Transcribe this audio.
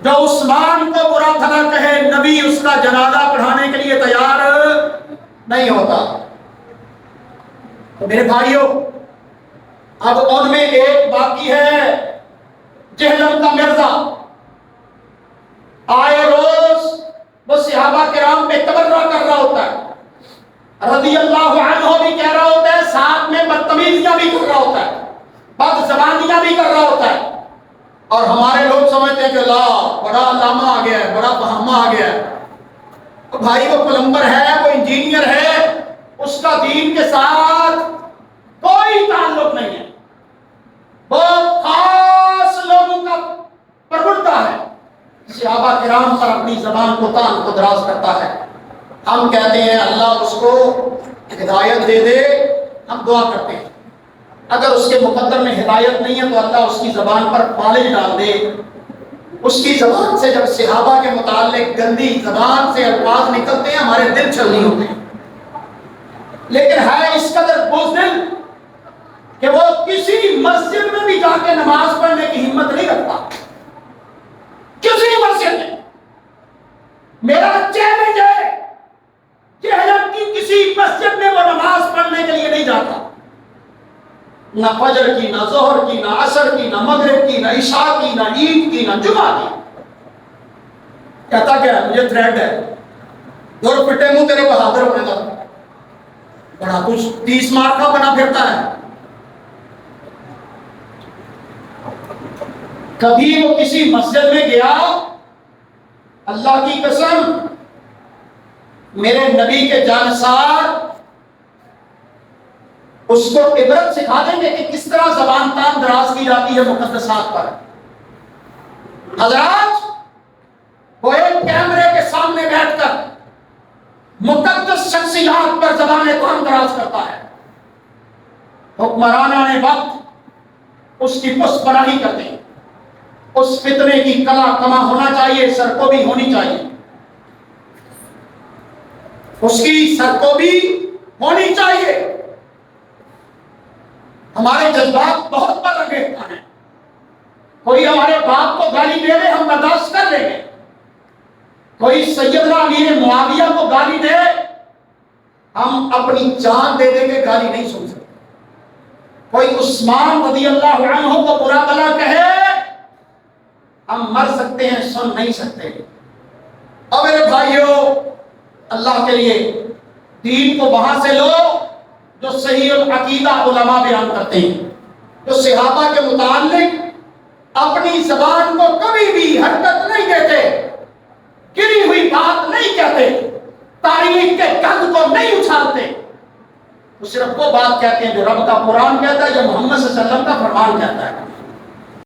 جو عثمان کو برا بھلا کہے نبی اس کا جنازہ پڑھانے کے لیے تیار نہیں ہوتا۔ تو میرے بھائیوں، اب ان میں ایک باقی ہے جہلم کا مرزا، آئے روز وہ صحابہ کرام پہ تبرہ کر رہا ہوتا ہے، رضی اللہ عنہ بھی کہہ رہا ہوتا ہے، ساتھ میں بدتمیزیاں بھی کر رہا ہوتا ہے، بد زبانیاں بھی کر رہا ہوتا ہے، اور ہمارے لوگ سمجھتے ہیں کہ لا بڑا علامہ آ گیا ہے، بڑا فہامہ آ گیا ہے۔ تو بھائی وہ پلمبر ہے، وہ انجینئر ہے، اس کا دین کے ساتھ کوئی تعلق نہیں ہے، وہ خاص لوگوں کا پروردہ ہے، صحابہ کرام پر اپنی زبان کو تان کو دراز کرتا ہے۔ ہم کہتے ہیں اللہ اس کو ہدایت دے دے، ہم دعا کرتے ہیں، اگر اس کے مقدر میں ہدایت نہیں ہے تو اللہ اس کی زبان پر فالج ڈال دے۔ اس کی زبان سے جب صحابہ کے متعلق گندی زبان سے الفاظ نکلتے ہیں ہمارے دل چھلنی ہوتے ہیں، لیکن ہے اس قدر بزدل کہ وہ کسی مسجد میں بھی جا کے نماز پڑھنے کی ہمت نہیں رکھتا، کسی مسجد میں۔ میرا چیلنج ہے کہ حلب کی کسی مسجد میں وہ نماز پڑھنے کے لیے نہیں جاتا، نہ فجر کی، نہ ظہر کی، نہ عصر کی، نہ مغرب کی، نہ عشاء کی، نہ عید کی، نہ جمعہ کی۔ کہتا کیا ہے؟ مجھے تھریڈ ہے، دور پٹے منہ تیرے بہادر ہونے کا، بڑا کچھ 30 مارک کا بنا پھرتا ہے۔ کبھی وہ کسی مسجد میں گیا، اللہ کی قسم میرے نبی کے جانسار اس کو عبرت سکھا دیں گے کہ کس طرح زبان تان دراز کی جاتی ہے مقدسات پر۔ حضرات، وہ ایک کیمرے کے سامنے بیٹھ کر مقدس شخصیات پر زبان تان دراز کرتا ہے، حکمرانان وقت اس کی پس پناہی کرتے ہیں۔ اس فتنے کی کلا کما ہونا چاہیے، سرکوبی ہونی چاہیے، اس کی سرکوبی ہونی چاہیے۔ ہمارے جذبات بہت برانگیختہ ہیں، کوئی ہمارے باپ کو گالی دے دے ہم برداشت کر لیں گے، کوئی سیدنا امیر معاویہ کو گالی دے ہم اپنی جان دے دیں گے، گالی نہیں سن سکتے۔ کوئی عثمان رضی اللہ عنہ کو برا بھلا کہے ہم مر سکتے ہیں، سن نہیں سکتے۔ اور میرے بھائیوں، اللہ کے لیے دین کو وہاں سے لو جو صحیح العقیدہ علماء بیان کرتے ہیں، جو صحابہ کے متعلق اپنی زبان کو کبھی بھی حرکت نہیں دیتے، گری ہوئی بات نہیں کہتے، تاریخ کے گند کو نہیں اچھالتے، وہ صرف وہ بات کہتے ہیں جو رب کا قرآن کہتا ہے، جو محمد صلی اللہ علیہ وسلم کا فرمان کہتا ہے۔